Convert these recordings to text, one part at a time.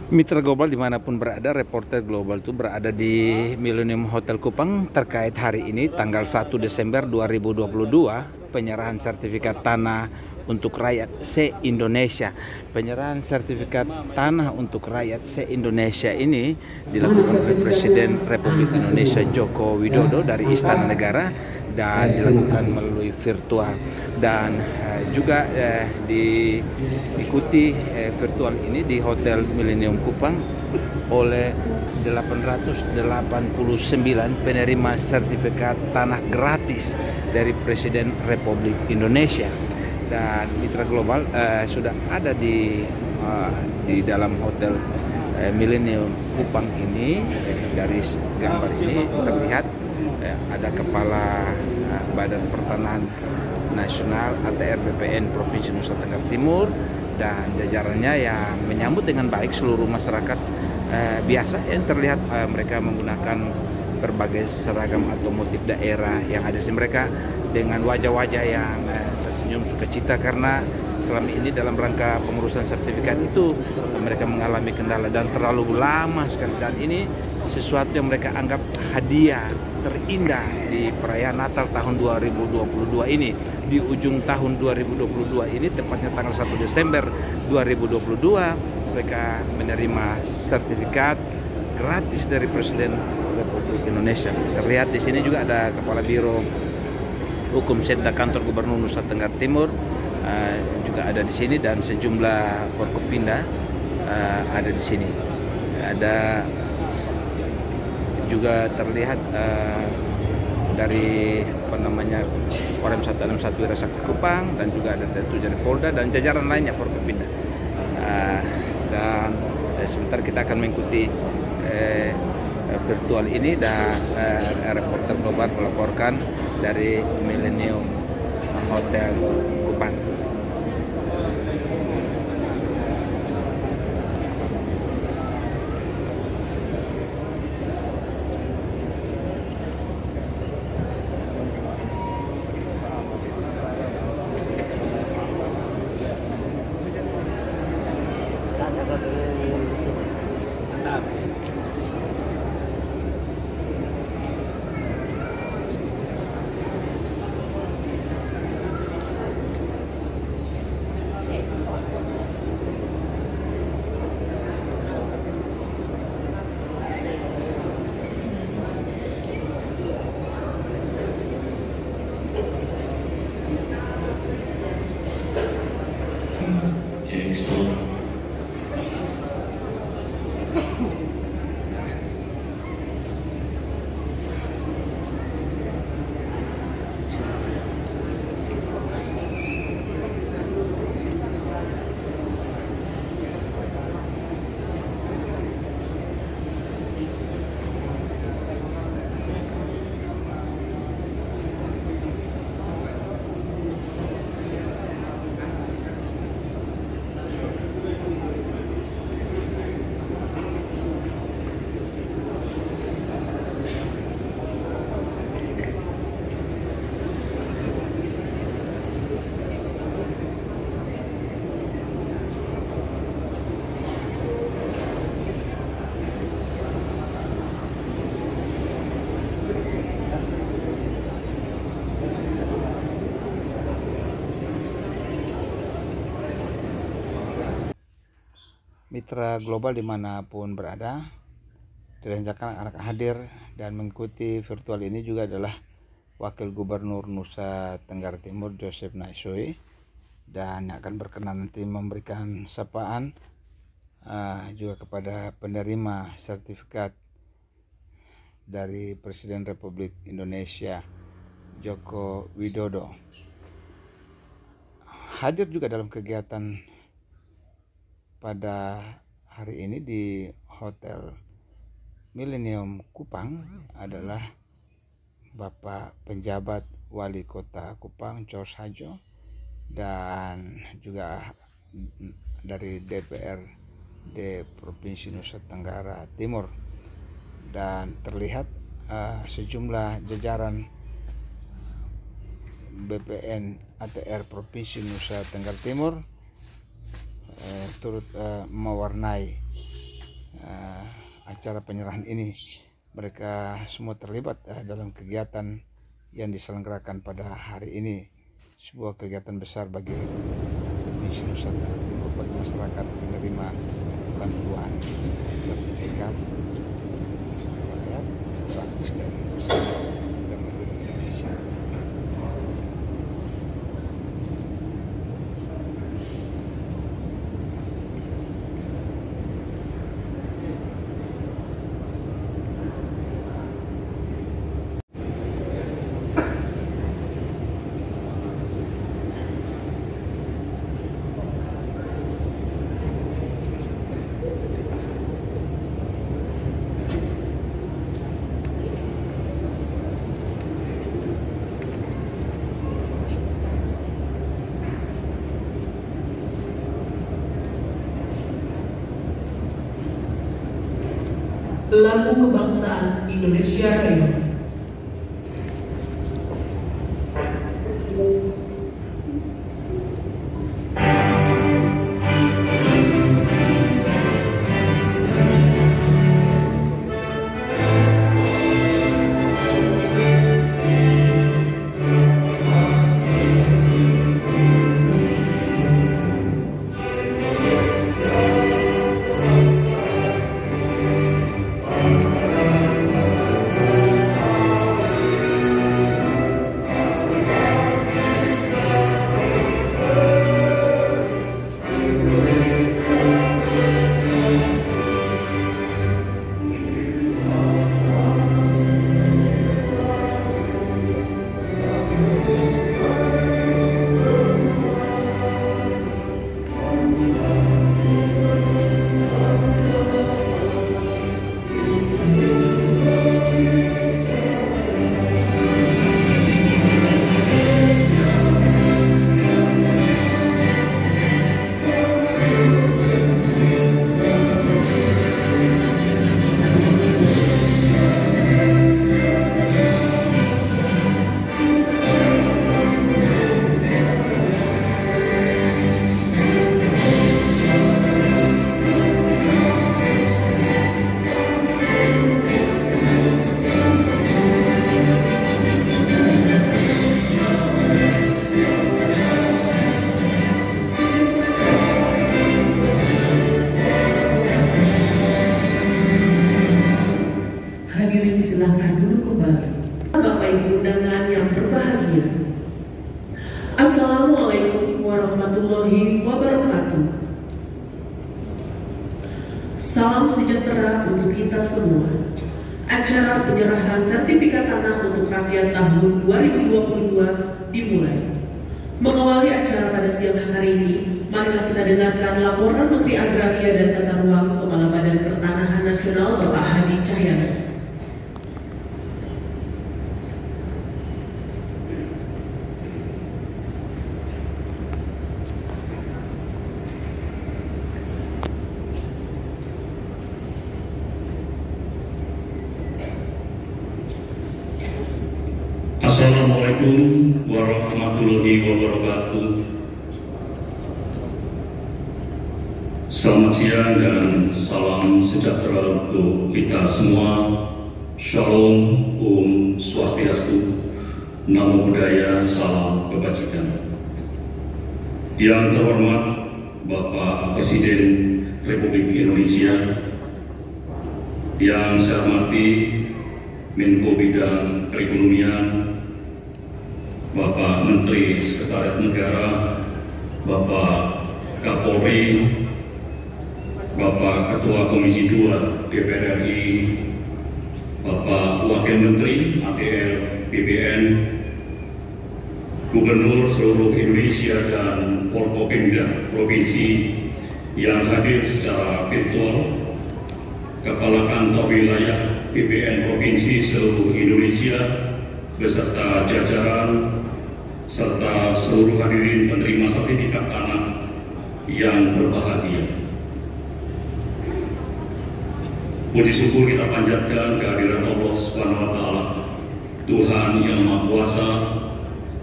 Mitra Global dimanapun berada, reporter Global itu berada di Millennium Hotel Kupang terkait hari ini tanggal 1 Desember 2022 penyerahan sertifikat tanah untuk rakyat se-Indonesia. Penyerahan sertifikat tanah untuk rakyat se-Indonesia ini dilakukan oleh Presiden Republik Indonesia Joko Widodo dari Istana Negara dan dilakukan melalui virtual dan juga diikuti virtual ini di Hotel Millennium Kupang oleh 889 penerima sertifikat tanah gratis dari Presiden Republik Indonesia. Dan Mitra Global sudah ada di dalam Hotel Millennium Kupang ini. Dari gambar ini terlihat ada Kepala Badan Pertanahan Nasional ATR BPN Provinsi Nusa Tenggara Timur dan jajarannya yang menyambut dengan baik seluruh masyarakat biasa yang terlihat mereka menggunakan berbagai seragam atau motif daerah yang ada di sini. Mereka dengan wajah-wajah yang tersenyum sukacita karena selama ini dalam rangka pengurusan sertifikat itu mereka mengalami kendala dan terlalu lama sekali, dan ini sesuatu yang mereka anggap hadiah terindah di perayaan Natal tahun 2022 ini. Di ujung tahun 2022 ini, tepatnya tanggal 1 Desember 2022, mereka menerima sertifikat gratis dari Presiden Republik Indonesia. Terlihat di sini juga ada Kepala Biro Hukum Setda Kantor Gubernur Nusa Tenggara Timur juga ada di sini, dan sejumlah Forkopimda ada di sini. Ada juga terlihat dari Korem 161 Wirasakti Kupang, dan juga ada dari Polda dan jajaran lainnya Forkopimda. Dan sebentar kita akan mengikuti virtual ini, dan reporter Global melaporkan dari Millennium Hotel Kupang. Mitra Global dimanapun berada, direncanakan akan hadir dan mengikuti virtual ini juga adalah Wakil Gubernur Nusa Tenggara Timur Joseph Naisoe, dan akan berkenan nanti memberikan sapaan juga kepada penerima sertifikat dari Presiden Republik Indonesia Joko Widodo. Hadir juga dalam kegiatan pada hari ini di Hotel Millennium Kupang adalah Bapak Penjabat Wali Kota Kupang Charles Hajo, dan juga dari DPRD Provinsi Nusa Tenggara Timur, dan terlihat sejumlah jajaran BPN ATR Provinsi Nusa Tenggara Timur turut mewarnai acara penyerahan ini. Mereka semua terlibat dalam kegiatan yang diselenggarakan pada hari ini, sebuah kegiatan besar bagi Provinsi Nusa Tenggara Timur, bagi masyarakat penerima bantuan sertifikat rakyat gratis dari Presiden Republik Indonesia. Lagu Kebangsaan Indonesia Raya. Hadirin silakan duduk kembali. Bapak Ibu undangan yang berbahagia, Assalamualaikum warahmatullahi wabarakatuh. Salam sejahtera untuk kita semua. Acara penyerahan sertifikat tanah untuk rakyat tahun 2022 dimulai. Mengawali acara pada siang hari ini, marilah kita dengarkan laporan Menteri Agraria dan Tata Ruang Kepala Badan Pertanahan Nasional Bapak Hadi Cahyanto. Assalamualaikum warahmatullahi wabarakatuh. Selamat siang dan salam sejahtera untuk kita semua. Shalom, Om Swastiastu, Namo Buddhaya, Salam Kebajikan. Yang terhormat Bapak Presiden Republik Indonesia, yang saya hormati Menko Bidang Perekonomian, Bapak Menteri Sekretariat Negara, Bapak Kapolri, Bapak Ketua Komisi 2 DPR RI, Bapak Wakil Menteri ATR BPN, Gubernur seluruh Indonesia dan Forkopimda Provinsi yang hadir secara virtual, Kepala Kantor Wilayah BPN Provinsi seluruh Indonesia beserta jajaran, serta seluruh hadirin penerima sertifikat tanah yang berbahagia. Puji syukur kita panjatkan kehadiran Allah Subhanahu wa Ta'ala, Tuhan yang Maha Kuasa,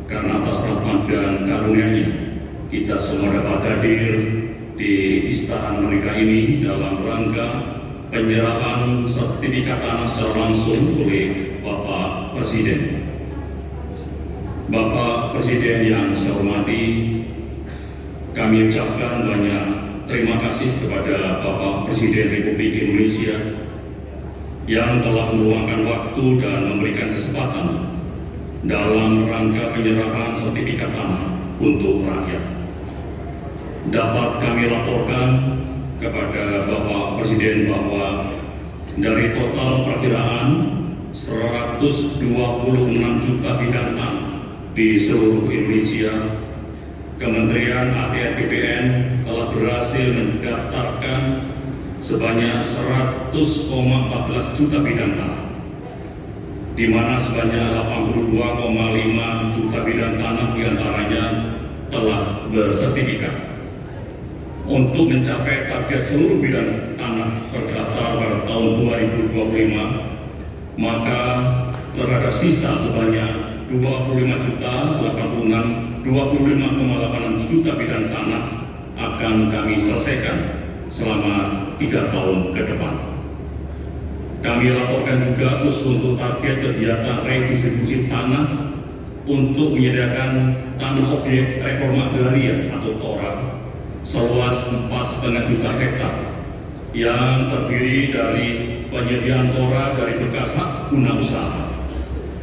karena atas rahmat dan karunia-Nya kita semua dapat hadir di Istana Merdeka ini dalam rangka penyerahan sertifikat tanah secara langsung oleh Bapak Presiden. Bapak Presiden yang saya hormati, kami ucapkan banyak terima kasih kepada Bapak Presiden Republik Indonesia yang telah meluangkan waktu dan memberikan kesempatan dalam rangka penyerahan sertifikat tanah untuk rakyat. Dapat kami laporkan kepada Bapak Presiden bahwa dari total perkiraan 126 juta bidang tanah di seluruh Indonesia, Kementerian ATR BPN telah berhasil mendaftarkan sebanyak 100,14 juta bidang tanah, di mana sebanyak 82,5 juta bidang tanah diantaranya telah bersertifikat. Untuk mencapai target seluruh bidang tanah terdaftar pada tahun 2025, maka terhadap sisa sebanyak 25,86 juta bidang tanah akan kami selesaikan selama 3 tahun ke depan. Kami laporkan juga khusus untuk target kegiatan redistribusi tanah untuk menyediakan tanah objek reforma agraria atau TORA seluas 4,5 juta hektar yang terdiri dari penyediaan TORA dari bekas hak guna usaha,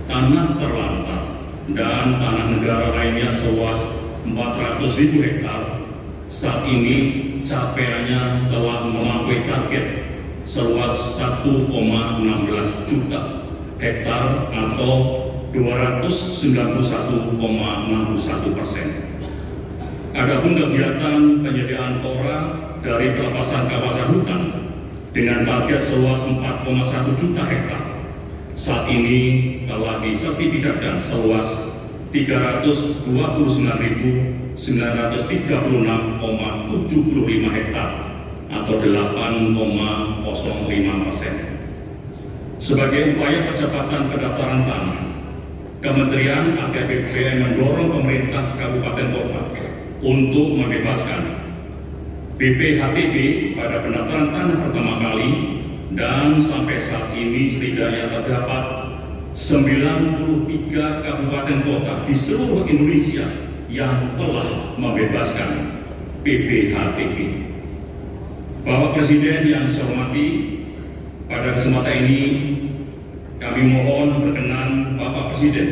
tanah terlantar, dan tanah negara lainnya seluas 400.000 hektar. Saat ini capaiannya telah melampaui target seluas 1,16 juta hektar atau 291,61%. Adapun kegiatan penyediaan TORA dari pelepasan kawasan hutan dengan target seluas 4,1 juta hektar saat ini telah disertifikatkan seluas 320.936,75 hektar atau 8,05%. Sebagai upaya percepatan pendaftaran tanah, Kementerian ATR BPN mendorong pemerintah kabupaten kota untuk membebaskan BPHTB pada pendaftaran tanah pertama kali, dan sampai saat ini setidaknya terdapat 93 kabupaten kota di seluruh Indonesia yang telah membebaskan BPHTB. Bapak Presiden yang saya hormati, pada kesempatan ini kami mohon berkenan Bapak Presiden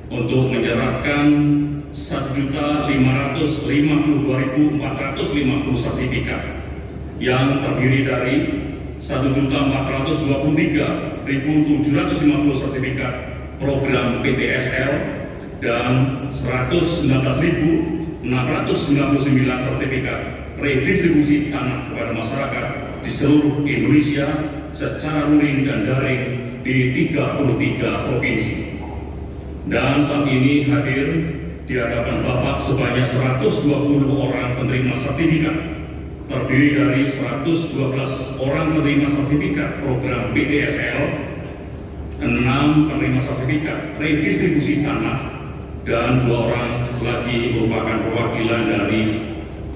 untuk menyerahkan 1.552.450 sertifikat yang terdiri dari 1.423.750 sertifikat program PTSL dan 119.699 sertifikat redistribusi tanah kepada masyarakat di seluruh Indonesia secara luring dan daring di 33 provinsi. Dan saat ini hadir di hadapan Bapak sebanyak 120 orang penerima sertifikat, terdiri dari 112 orang penerima sertifikat program PTSL, 6 penerima sertifikat redistribusi tanah, dan 2 orang lagi merupakan perwakilan dari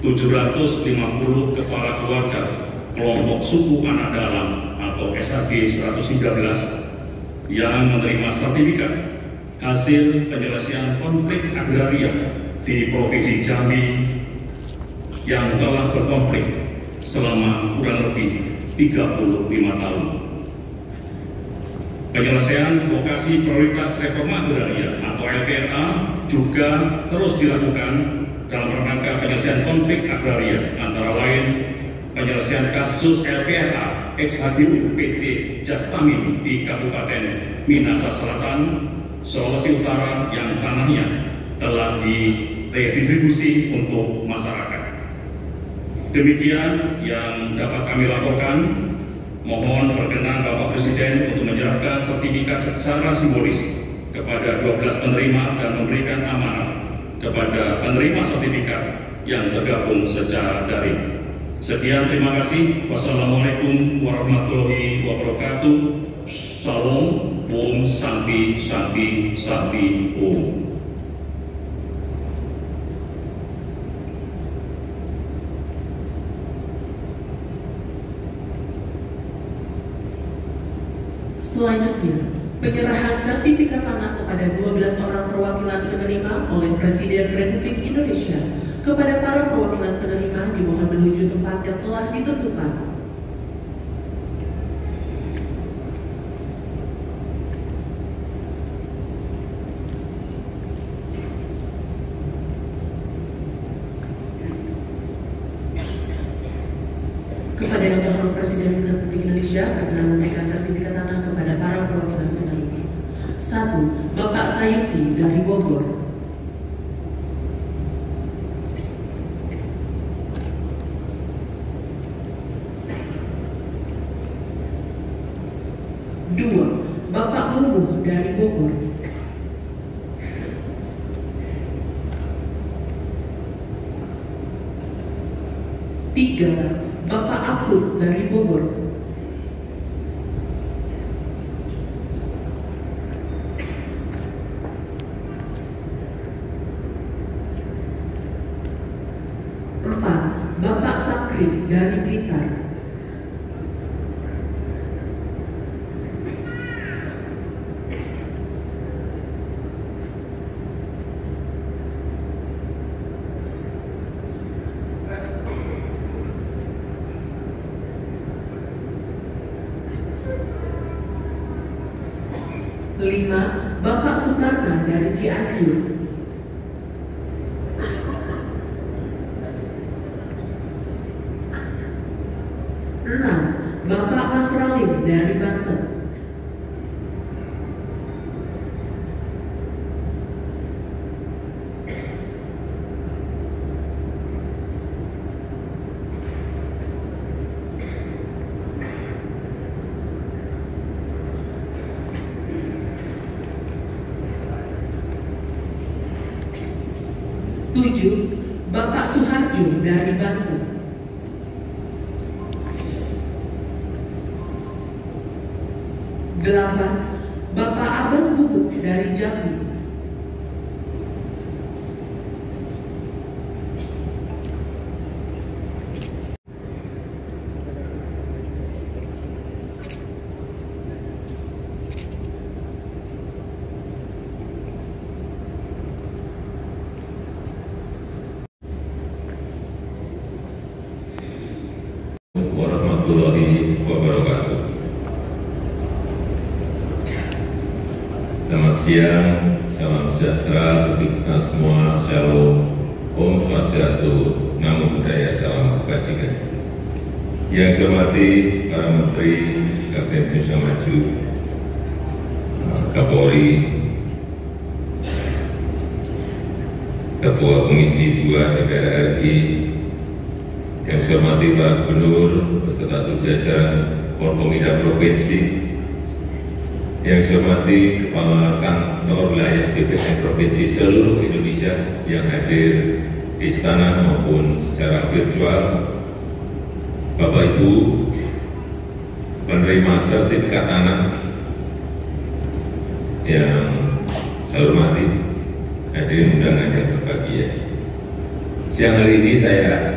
750 kepala keluarga kelompok suku anak dalam atau SHG 113 yang menerima sertifikat hasil penyelesaian konflik agraria di Provinsi Jambi yang telah berkonflik selama kurang lebih 35 tahun. Penyelesaian lokasi prioritas reforma agraria atau LPRA juga terus dilakukan dalam rangka penyelesaian konflik agraria, antara lain penyelesaian kasus LPRA XHGU PT Jastamin di Kabupaten Minahasa Selatan, Sulawesi Utara yang tanahnya telah diredistribusi untuk masyarakat. Demikian yang dapat kami laporkan. Mohon berkenan Bapak Presiden untuk menyerahkan sertifikat secara simbolis kepada 12 penerima dan memberikan amanat kepada penerima sertifikat yang tergabung secara daring. Sekian, terima kasih. Wassalamualaikum warahmatullahi wabarakatuh. Salam, Om Santi Santi Santi Om. Selanjutnya, penyerahan sertifikat tanah kepada 12 orang perwakilan penerima oleh Presiden Republik Indonesia. Kepada para perwakilan penerima dimohon menuju tempat yang telah ditentukan. Kepada Yang Terhormat Presiden Republik Indonesia, berkenan memberikan sertifikat tanah kepada para perwakilan penerima. 1. Bapak Sayuti dari Bogor. 2. Bapak Luluh dari Bogor. 3. Bapak Abdul dari Bogor. 4. Bapak Sakri dari Blitar. 5. Bapak Soekarno dari Cianjur. 6. Bapak Mas Ralim dari Banten. 7. Bapak Suharjo dari Banten. 8. Bapak Abbas Bubuk dari Jambi. warahmatullahi wabarakatuh. Selamat siang, salam sejahtera bagi kita semua, shalom, om swastiastu, namo buddhaya, salam kebajikan. Yang saya hormati para Menteri Kabinet Indonesia Maju, Kapolri, Ketua Komisi 2 DPR RI, yang saya hormati para Gubernur beserta seluruh jajaran Forkominda Provinsi, yang saya hormati Kepala Kantor Wilayah BPN Provinsi seluruh Indonesia yang hadir di istana maupun secara virtual, Bapak Ibu penerima sertifikat tanah yang saya hormati, hadirin undangan yang berbahagia. Siang hari ini saya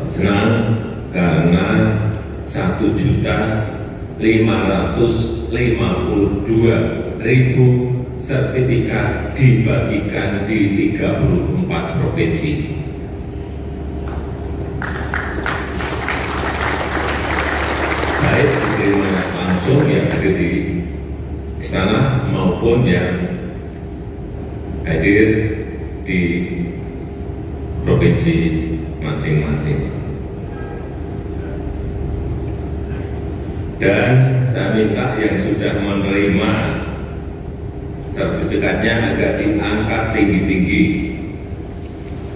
senang karena 1.552.000 sertifikat dibagikan di 34 provinsi. Baik diterima langsung yang hadir di istana maupun yang hadir di provinsi masing-masing. Dan saya minta yang sudah menerima sertifikatnya agar diangkat tinggi-tinggi,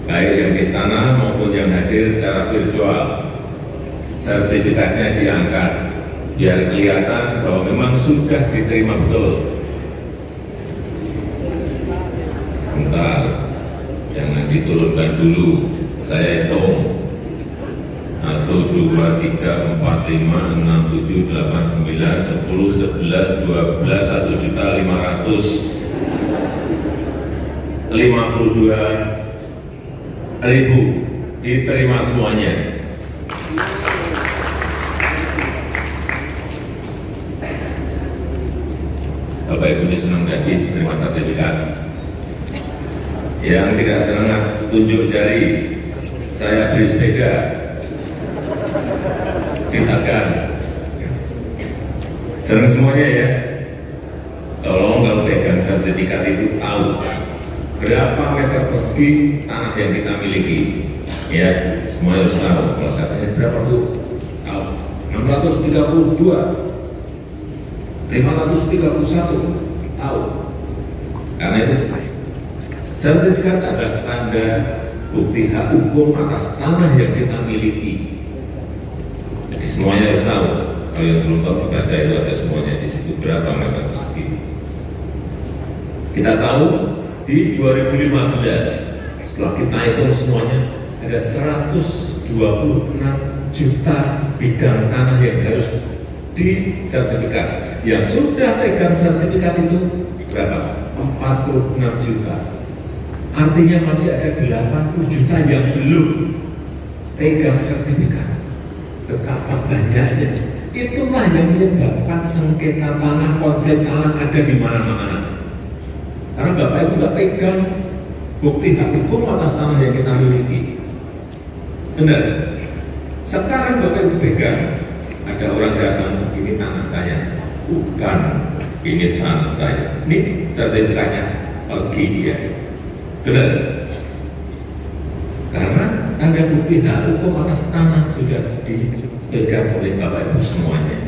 baik yang di istana maupun yang hadir secara virtual. Sertifikatnya diangkat biar kelihatan bahwa memang sudah diterima betul. Bentar, jangan diturunkan dulu, saya hitung. 1, 2, 3, 4, 5, 6, 7, 8, 9, 10, 11, 12, 1.552.000 diterima semuanya. Bapak Ibu ini senang nggak sih terima sertifikat? Yang tidak senang tunjuk jari. Saya beli sepeda, ditagan. Senang semuanya ya. Tolong kalau pegang sertifikat itu tahu berapa meter persegi tanah yang kita miliki. Ya, semua harus tahu. Kalau saya tanya berapa Bu? Tahu. 632. 531 tahu. Karena itu sertifikat adalah tanda bukti hak hukum atas tanah yang kita miliki. Jadi semuanya harus tahu. Kalau yang belum tahu dibaca itu ada semuanya di situ berapa meter persegi. Kita tahu di 2015 setelah kita hitung semuanya ada 126 juta bidang tanah yang harus disertifikat. Yang sudah pegang sertifikat itu berapa? 46 juta. Artinya masih ada 80 juta yang belum pegang sertifikat. Betapa banyaknya. Itulah yang menyebabkan sengketa tanah, konflik tanah ada di mana-mana. Karena Bapak Ibu nggak pegang bukti hak hukum atas tanah yang kita miliki. Benar. Sekarang Bapak Ibu pegang, ada orang datang, ini tanah saya. Bukan, ini tanah saya. Ini sertifikatnya, pergi dia. Benar. Karena tanda bukti hak hukum atas tanah sudah dipegang oleh Bapak Ibu semuanya.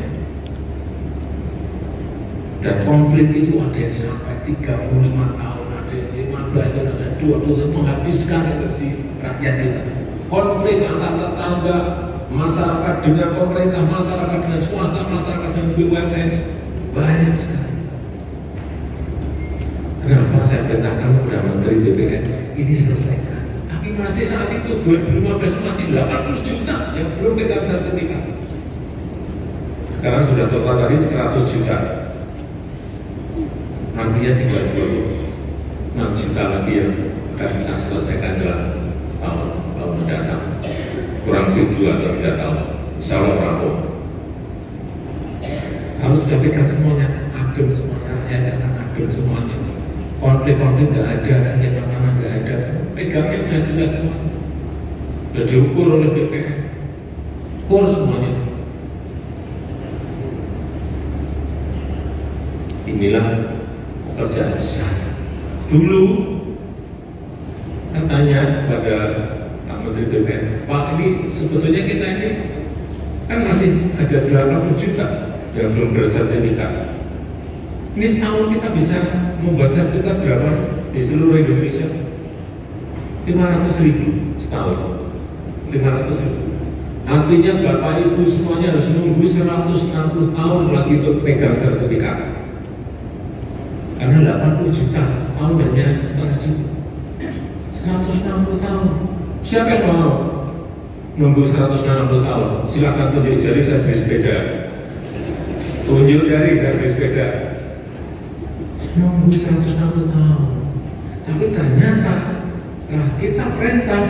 Dan konflik itu ada yang sampai 35 tahun, ada yang 15 tahun, ada 20 tahun, menghabiskan energi rakyat kita. Konflik antar tetangga, masyarakat dengan pemerintah, masyarakat dengan swasta, masyarakat dengan BUMN, banyak sekali. Kenapa saya perintahkan kepada Menteri BPN ini selesaikan? Tapi masih saat itu 2015 masih 80 juta yang belum pegang sertifikat. Sekarang sudah total tadi 100 juta. Nantinya tinggal 26 juta lagi yang akan kita selesaikan dalam tahun mendatang. Kurang lebih 2 atau 3 tahun. Insya Allah rampung. Kalau sudah pegang semuanya, adem semuanya, rakyat akan adem semuanya. Konflik-konflik nggak ada, sengketa tanah nggak ada. Pegangnya sudah jelas semua. Sudah diukur oleh BPN. Ukur semuanya. Inilah pekerjaan saya. Dulu katanya pada Pak Menteri BPN, Pak ini sebetulnya kita ini kan masih ada berapa juta yang belum bersertifikat. Ini setahun kita bisa membuat sertifikat berapa di seluruh Indonesia? 500.000 setahun. 500.000. Artinya Bapak Ibu semuanya harus nunggu 160 tahun lagi untuk pegang sertifikat. Karena 80 juta setahun hanya setengah juta. 160 tahun. Siapa yang mau nunggu 160 tahun? Silakan tunjuk jari, saya beli sepeda. Tunjuk jari, saya beli sepeda. Nunggu 160 tahun. Tapi ternyata setelah kita perintah,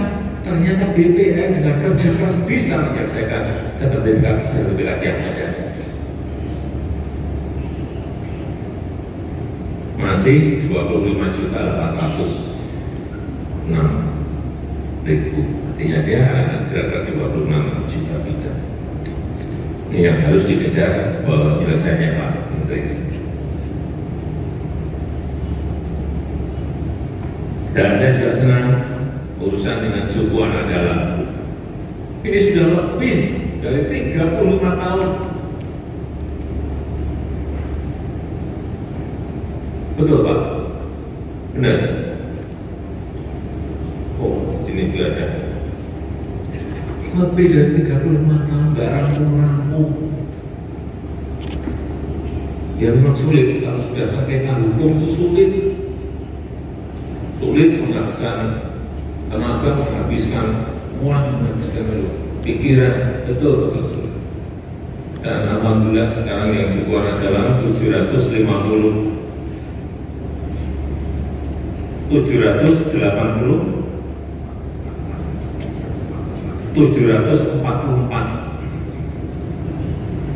ternyata BPN dengan kerja keras bisa menyelesaikan sertifikat yang ada. Masih 25.806.000. Artinya dia kira-kira 26 juta bidang. Ini yang harus dikejar penyelesaiannya Pak Menteri. Dan saya juga senang urusan dengan suku anak dalam. Ini sudah lebih dari 35 tahun. Betul Pak? Benar? Oh, sini juga ada. Lebih dari 35 tahun barang rampung. Ya memang sulit, kalau sudah sengketa hukum itu sulit. Sulit menghabiskan tenaga, menghabiskan uang, menghabiskan pikiran, betul sulit. Dan alhamdulillah sekarang yang suku anak dalam 784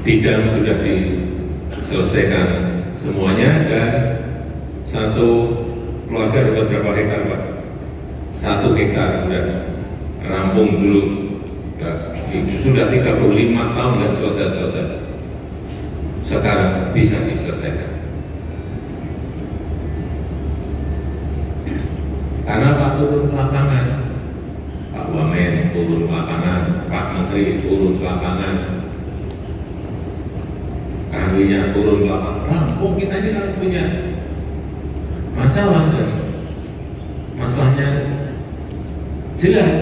bidang sudah diselesaikan semuanya, dan satu keluarga dapat berapa hektar Pak? 1 hektar udah rampung dulu. Sudah 35 tahun nggak selesai-selesai. Sekarang bisa diselesaikan. Karena Pak turun ke lapangan, Pak Wamen turun ke lapangan, Pak Menteri turun ke lapangan, Kanwinya turun ke lapangan. Rampung. Kita ini kalau punya masalah dan masalahnya jelas,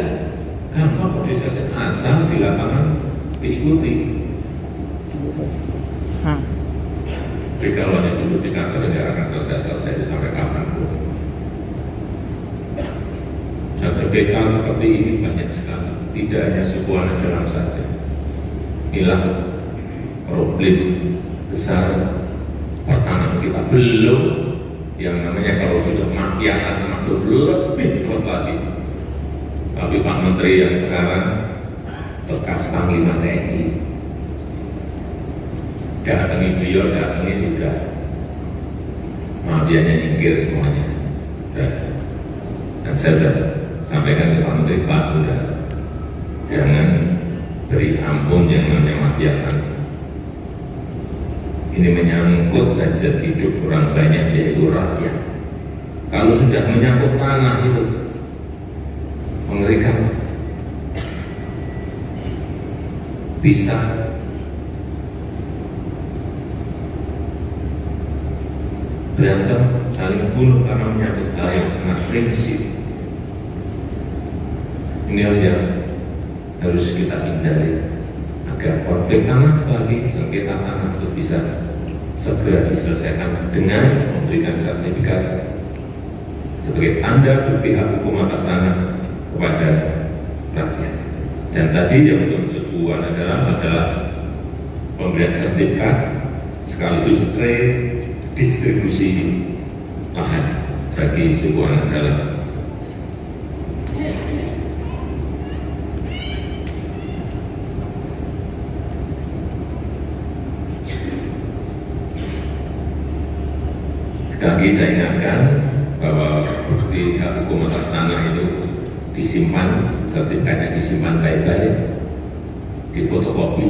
gampang kok diselesaikan asal di lapangan diikuti. Tapi kalau hanya duduk di kantor tidak akan selesai sampai kapanpun. Dan sengketa seperti ini banyak sekali, tidak hanya Sukuana dalam saja. Inilah problem besar pertanahan kita. Belum yang namanya kalau sudah makiatan masuk lebih kuat lagi. Tapi Pak Menteri yang sekarang bekas Panglima TNI, datangi beliau, datangi sudah mafianya nyingkir semuanya. Dan saya sudah sampaikan ke Pak Menteri, Pak, udah jangan beri ampun yang namanya mafiatan. Ini menyangkut hajat hidup orang banyak, yaitu rakyat. Kalau sudah menyangkut tanah itu mengerikan. Bisa berantem, saling bunuh karena menyangkut hal yang sangat prinsip. Inilah yang harus kita hindari agar konflik tanah sekali, sengketa tanah itu bisa segera diselesaikan dengan memberikan sertifikat sebagai tanda bukti hak hukum atas tanah kepada rakyat. Dan tadi yang untuk Sukuan adalah pemberian sertifikat sekaligus redistribusi lahan bagi Sukuan adalah sekali lagi saya ingatkan bahwa bukti hak hukum atas tanah itu disimpan, sertifikatnya disimpan baik-baik, difotokopi,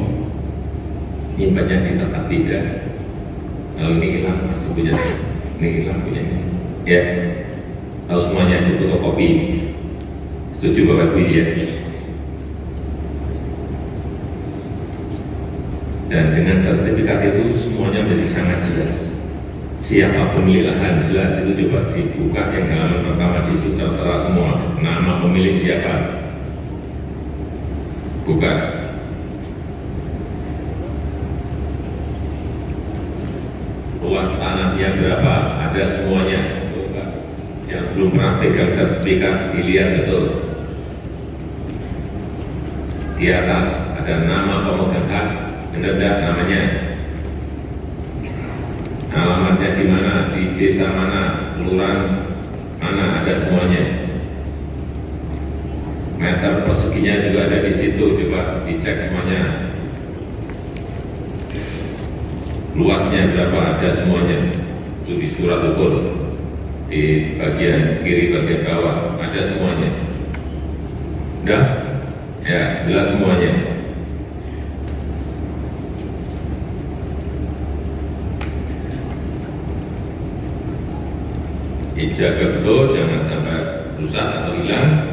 nyimpannya di tempat tidak. Kalau ini hilang masih punya, ini hilang punya ini. Ya, kalau semuanya difotokopi, setuju Bapak Ibu ya? Dan dengan sertifikat itu semuanya menjadi sangat jelas. Siapa pemilik lahan jelas, itu coba dibuka yang halaman pertama di situ tertera semua nama pemilik siapa. Buka. Luas tanahnya berapa, ada semuanya. Buka. Yang belum pernah pegang sertifikat dilihat betul. Di atas ada nama pemegang hak, benar tidak namanya? Alamatnya di mana, di desa mana, kelurahan mana, ada semuanya. Meter perseginya juga ada di situ, coba dicek semuanya. Luasnya berapa, ada semuanya. Itu di surat ukur, di bagian kiri, bagian bawah, ada semuanya. Udah? Ya, jelas semuanya. Jaga betul, jangan sampai rusak atau hilang.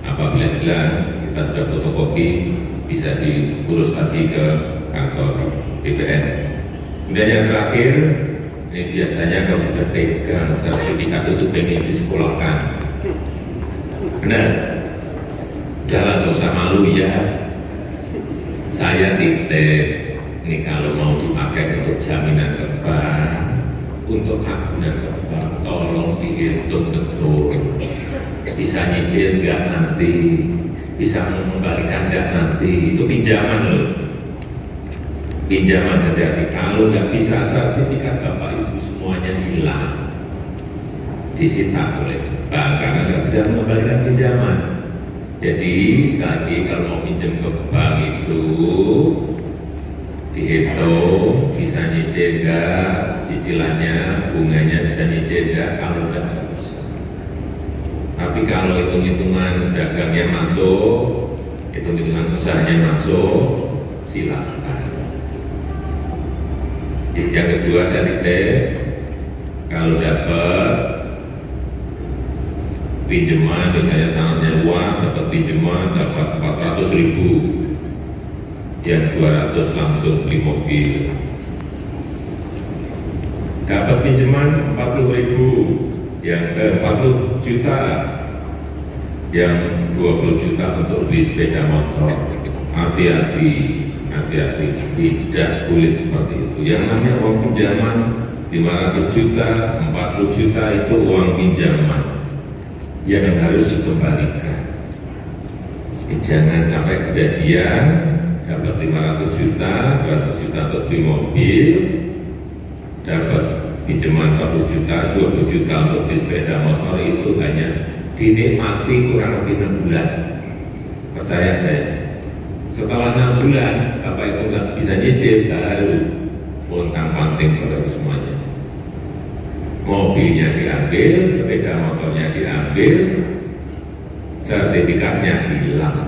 Apabila hilang, kita sudah fotokopi, bisa diurus lagi ke kantor BPN. Kemudian yang terakhir, ini biasanya kalau sudah pegang sertifikat itu pengen disekolahkan. Benar? Jangan usah malu ya. Saya titip, ini kalau mau dipakai untuk jaminan ke bank, untuk agunan ke bank, tolong dihitung betul. Bisa nyicil nggak nanti, bisa mengembalikan nggak nanti, itu pinjaman loh. Pinjaman hati-hati, kalau nggak bisa sertifikat Bapak Ibu semuanya hilang, disita oleh bank karena nggak bisa mengembalikan pinjaman. Jadi sekali lagi kalau mau pinjam ke bank itu dihitung bisa nyicil enggak, cicilannya, bunganya bisa nyicil enggak, kalau enggak bisa. Tapi kalau hitung-hitungan dagangnya masuk, hitung-hitungan usahanya masuk, silakan. Yang kedua saya titip, kalau dapat pinjaman, misalnya tanahnya luas, dapat pinjaman, dapat 400.000, yang 200 langsung beli mobil. Dapat pinjaman 40.000, yang 40 juta, yang 20 juta untuk beli sepeda motor. Hati-hati, tidak boleh seperti itu. Yang namanya uang pinjaman 500 juta, 40 juta itu uang pinjaman yang harus dikembalikan. Jangan sampai kejadian dapat 500 juta, 200 juta untuk beli mobil, dapat pinjaman 40 juta, 20 juta untuk beli sepeda motor, itu hanya dinikmati kurang lebih 6 bulan. Percaya saya. Setelah 6 bulan, Bapak Ibu nggak bisa nyicil, baru pontang-panting pada semuanya. Mobilnya diambil, sepeda motornya diambil, sertifikatnya hilang.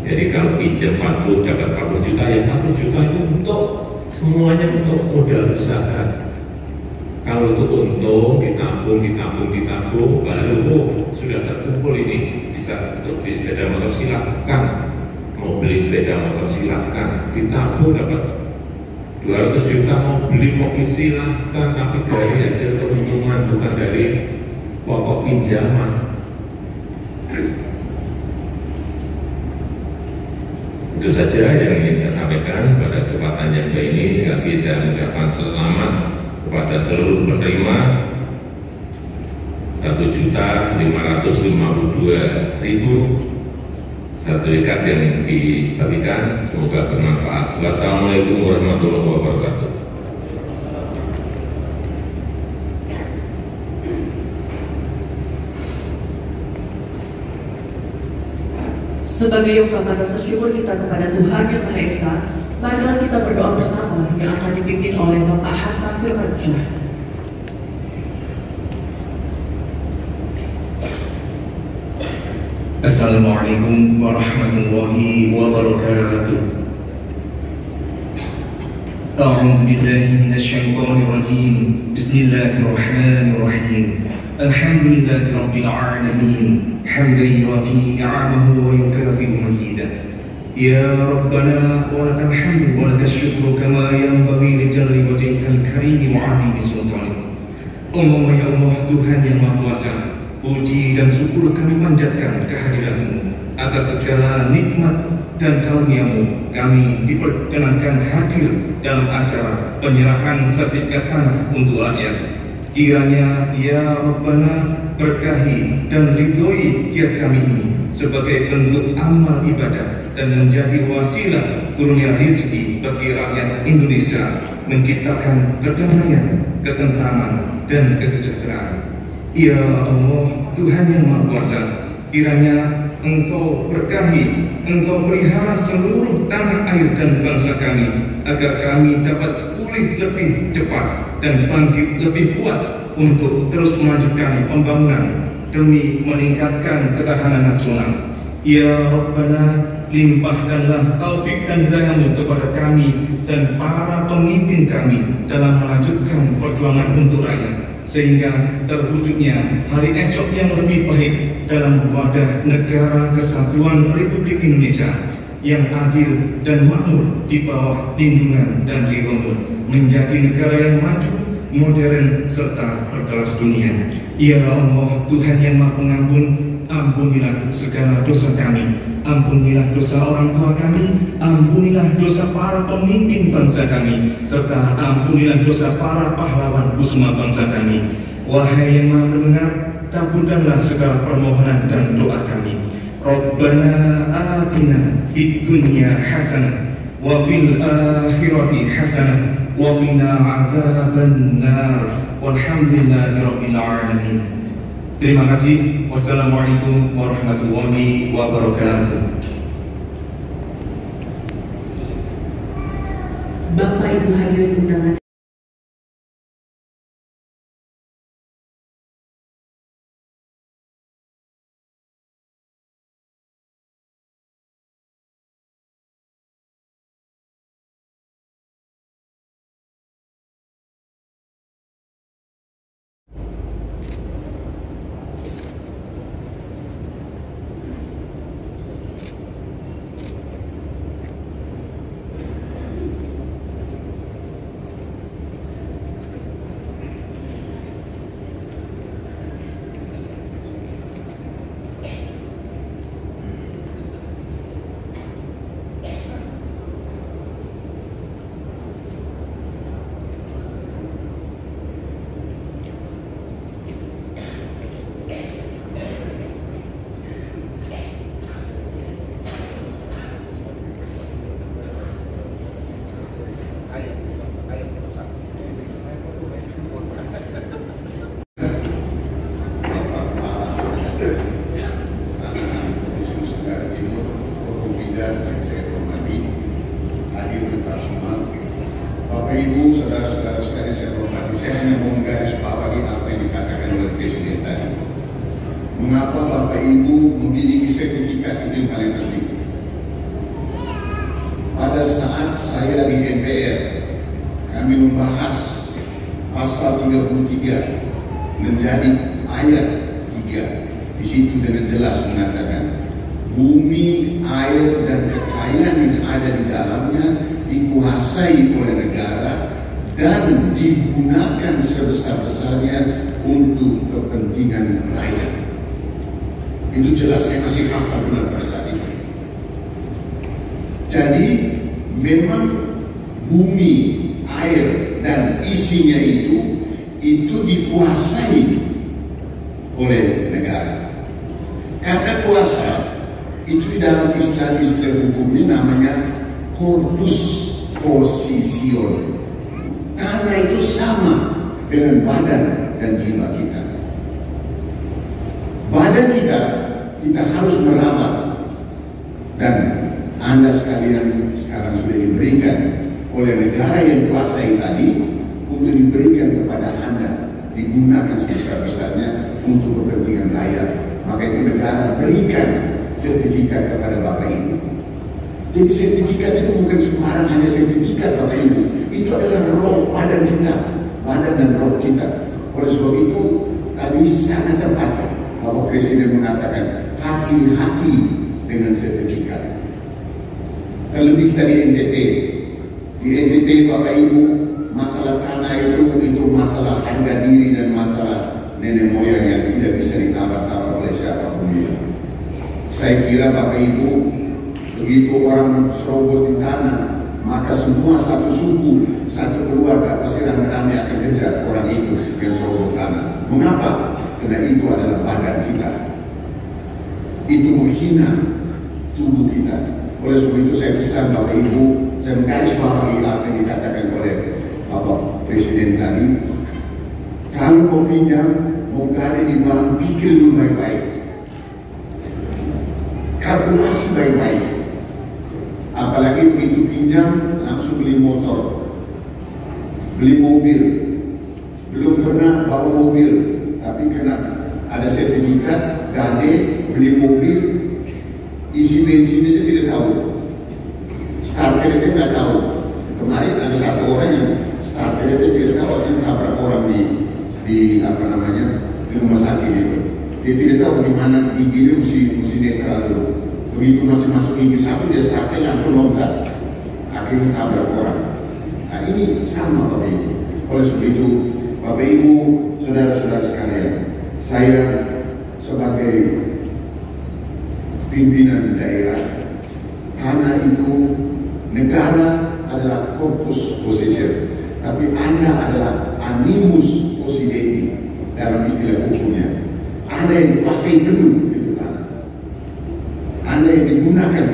Jadi kalau pinjam 40 dapat 40 juta, ya 40 juta itu untuk semuanya untuk modal usaha. Kalau untuk untung ditabung, baru sudah terkumpul ini, bisa untuk beli sepeda motor silakan, mau beli sepeda motor silakan, ditabung dapat 200 juta, mau beli mobil silakan, tapi dari hasil keuntungan bukan dari pokok pinjaman. Itu saja yang ingin saya sampaikan pada kesempatan yang baik ini. Sekali lagi saya mengucapkan selamat kepada seluruh penerima 1.552.000 sertifikat yang dibagikan. Semoga bermanfaat. Wassalamualaikum warahmatullahi wabarakatuh. Sebagai ungkapan rasa syukur kita kepada Tuhan Yang Maha Esa, marilah kita berdoa bersama yang akan dipimpin oleh Bapak Hatta Firmansyah. Assalamualaikum warahmatullahi wabarakatuh. A'udzu billahi minasyaitonir rajim. Bismillahirrahmanirrahim. Alhamdulillahi rabbil alamin. Hamdan yuwafi ni'amahu wa yukafi'u mazidah. Ya Rabbana wa lakal hamdu wa lakal syukru kama yanbaghi li jalli wajhikal karim wa 'azimi sultanik. Allahumma ya Allah, Tuhan yang Maha Kuasa, puji dan syukur kami panjatkan kehadiran-Mu atas segala nikmat dan karunia-Mu. Kami diperkenankan hadir dalam acara penyerahan sertifikat tanah untuk rakyat. Kiranya ya Rabbana berkahi dan ridhoi kiat kami ini sebagai bentuk amal ibadah dan menjadi wasilah turunnya rezeki bagi rakyat Indonesia, menciptakan kedamaian, ketentraman, dan kesejahteraan. Ya Allah, Tuhan yang Maha Kuasa, kiranya Engkau berkahi, Engkau pelihara seluruh tanah air dan bangsa kami, agar kami dapat pulih lebih cepat dan bangkit lebih kuat untuk terus melanjutkan pembangunan demi meningkatkan ketahanan nasional. Ya Rabbana, limpahkanlah taufik dan hidayah-Mu kepada kami dan para pemimpin kami dalam melanjutkan perjuangan untuk rakyat, sehingga terwujudnya hari esok yang lebih baik dalam wadah negara kesatuan Republik Indonesia yang adil dan makmur di bawah lindungan dan ridho-Mu, menjadi negara yang maju, modern, serta berkelas dunia. Ya Allah, Tuhan yang Maha Pengampun, ampunilah segala dosa kami, ampunilah dosa orang tua kami, ampunilah dosa para pemimpin bangsa kami, serta ampunilah dosa para pahlawan kusuma bangsa kami. Wahai yang Maha Mendengar, kabulkanlah segala permohonan dan doa kami. Rabbana atina fid dunya hasanah wa fil akhirati hasanah wa qina adzabannar. Walhamdulillahirabbil alamin. Terima kasih. Wassalamualaikum warahmatullahi wabarakatuh. Ibu hadirin undangan. Bapak Ibu, saudara-saudara sekalian saya hormati, saya hanya mau menggarisbawahi apa yang dikatakan oleh Presiden tadi. Mengapa Bapak Ibu memiliki sertifikat itu yang paling penting? Pada saat saya di DPR, kami membahas pasal 33 menjadi ayat 3. Di situ dengan jelas mengatakan bumi, air, dan kekayaan yang ada di dalamnya dikuasai oleh negara dan digunakan sebesar-besarnya untuk kepentingan rakyat. Itu jelas, saya masih hafal benar pada saat itu. Jadi memang bumi, air, dan isinya itu dikuasai oleh negara. Kata kuasa itu di dalam istilah hukumnya namanya corpus position. Karena itu sama dengan badan dan jiwa kita. Badan kita harus merawat, dan Anda sekalian sekarang sudah diberikan oleh negara yang kuasai tadi untuk diberikan kepada Anda, digunakan sebesar-besarnya untuk kepentingan rakyat. Maka itu negara berikan sertifikat kepada Bapak Ibu. Jadi sertifikat itu bukan sembarang hanya sertifikat Bapak Ibu. Itu adalah roh badan kita, badan dan roh kita. Oleh sebab itu tadi sangat tepat Bapak Presiden mengatakan hati-hati dengan sertifikat. Terlebih kita di NTT. Di NTT Bapak Ibu, masalah tanah itu masalah harga diri dan masalah nenek moyang yang tidak bisa ditawar-tawar oleh siapapun itu. Saya kira Bapak Ibu, begitu orang serobot di tanah, maka semua satu suku, satu keluarga pasti ramai-ramai akan kejar orang itu yang serobot tanah. Mengapa? Karena itu adalah badan kita. Itu menghina tubuh kita. Oleh sebab itu saya pesan Bapak Ibu, saya menggarisbawahi apa yang dikatakan oleh Bapak Presiden tadi. Kalau mau pinjam, mau gade di bank, pikir dulu baik-baik. Kalkulasi baik-baik. Apalagi begitu pinjam langsung beli motor, beli mobil. Belum pernah bawa mobil, tapi kena ada sertifikat gade beli mobil, isi bensin aja tidak tahu, starter aja nggak tahu. Kemarin ada satu orang yang starter aja tidak tahu, yang tabrak orang di apa namanya, di rumah sakit itu. Dia tidak tahu di mana giginya mesti netral dulu. Begitu masih masuk gigi satu, dia starter langsung loncat, akhirnya tabrak orang. Nah ini sama Bapak Ibu. Oleh sebab itu Bapak Ibu, saudara-saudara sekalian, saya sebagai pimpinan daerah, karena itu negara adalah corpus position, tapi Anda adalah animus possidendi dalam istilah hukumnya. Anda yang kuasai penuh itu tanah, Anda yang digunakan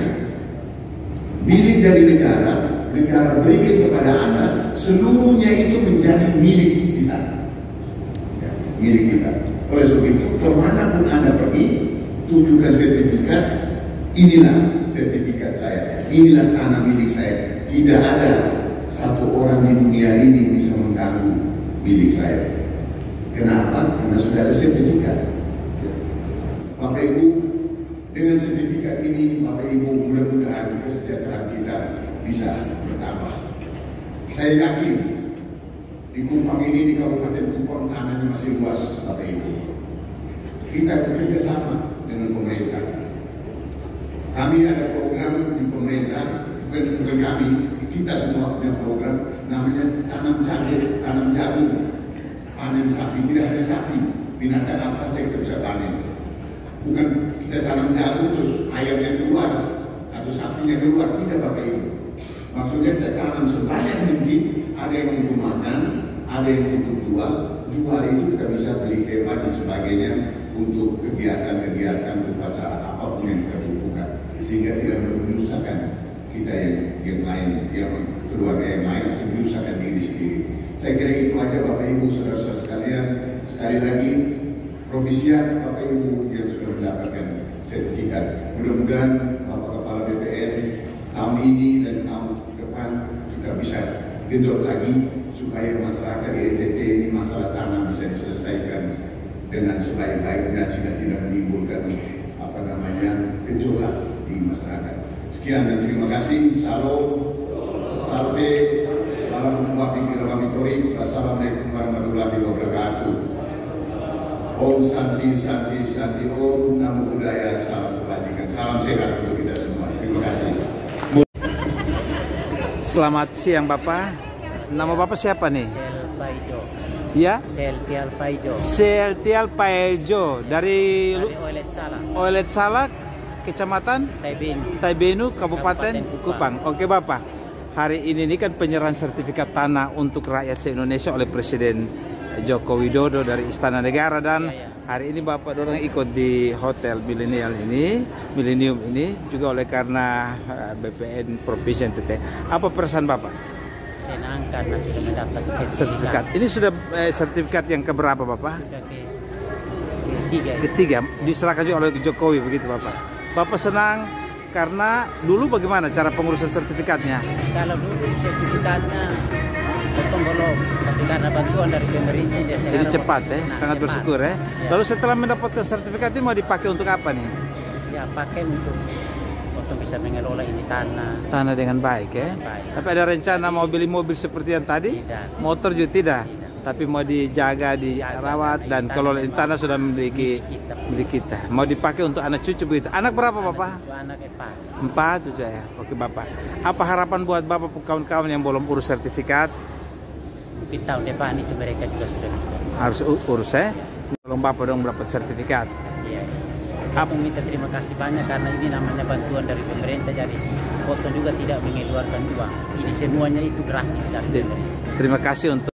milik dari negara. Negara berikan kepada Anda, seluruhnya itu menjadi milik kita, ya, milik kita. Oleh sebab itu kemanapun Anda pergi, tunjukkan sertifikat. Inilah sertifikat saya, inilah tanah milik saya. Tidak ada satu orang di dunia ini bisa mengganggu milik saya. Kenapa? Karena sudah ada sertifikat. Bapak Ibu, dengan sertifikat ini, Bapak Ibu, mudah-mudahan kesejahteraan kita bisa bertambah. Saya yakin di Kupang ini, di Kabupaten Kupang, tanahnya masih luas, Bapak Ibu. Kita bekerja sama dengan pemerintah. Kami ada program di pemerintah, bukan kami, kita semua punya program, namanya tanam jagung, panen sapi. Tidak ada sapi, binatang apa saja kita bisa panen. Bukan kita tanam jagung terus ayamnya keluar atau sapinya keluar, tidak Bapak Ibu. Maksudnya kita tanam sebanyak mungkin, ada yang untuk makan, ada yang untuk jual itu kita bisa beli hewan dan sebagainya untuk kegiatan-kegiatan upacara apapun yang kita butuhkan, sehingga tidak menyusahkan kita yang lain, yang keluarga yang lain, atau menyusahkan diri sendiri. Saya kira itu aja Bapak Ibu, saudara-saudara sekalian. Sekali lagi, provisiat Bapak Ibu yang sudah mendapatkan sertifikat. Mudah-mudahan Bapak Kepala BPN tahun ini dan tahun depan kita bisa genjot lagi supaya masyarakat di NTT ini masalah tanah bisa diselesaikan dengan sebaik-baiknya jika tidak menimbulkan gejolak di masyarakat. Sekian dan terima kasih. Salam, salve, wassalamualaikum warahmatullahi wabarakatuh. Om Santi Santi Santi Om, Namo Buddhaya, salam kebajikan, salam sehat untuk kita semua. Terima kasih. Selamat siang Bapak. Nama Bapak siapa nih? Selpaijo. Ya? Seltial Paijo. Seltial Paijo dari Oilet Salak. Oilet Salak, Kecamatan Taibenu, Kabupaten Kupang. Oke Bapak. Hari ini kan penyerahan sertifikat tanah untuk rakyat se-Indonesia oleh Presiden Joko Widodo dari Istana Negara, dan hari ini Bapak dorong ikut di Hotel Millennium ini juga oleh karena BPN Provinsi NTT. Apa perasaan Bapak? Senang karena sudah mendapat Sertifikat. Ini sudah sertifikat yang keberapa Bapak? Sudah Ketiga. Diserahkan juga oleh Jokowi begitu Bapak. Bapak senang karena dulu bagaimana cara pengurusan sertifikatnya? Kalau dulu sertifikatnya belum, tapi karena bantuan dari pemerintah jadi cepat sangat bersyukur ya. Lalu setelah mendapatkan sertifikat ini mau dipakai untuk apa nih? Ya pakai untuk bisa mengelola ini tanah dengan baik ya. Tapi ada rencana mau beli mobil seperti yang tadi? Tidak. Motor juga tidak. Tapi mau dijaga, dirawat, dan kalau tanah sudah milik kita. Mau dipakai untuk anak cucu begitu. Anak berapa Bapak? Anak 4 saja ya. Oke Bapak. Apa harapan buat Bapak kawan-kawan yang belum urus sertifikat? Mungkin tahun depan itu mereka juga sudah bisa. Harus urus ya. Belum Bapak dong mendapat sertifikat. Iya. Aku minta terima kasih banyak karena ini namanya bantuan dari pemerintah, jadi Potong juga tidak mengeluarkan uang. Ini semuanya itu gratis dari pemerintah. Terima kasih untuk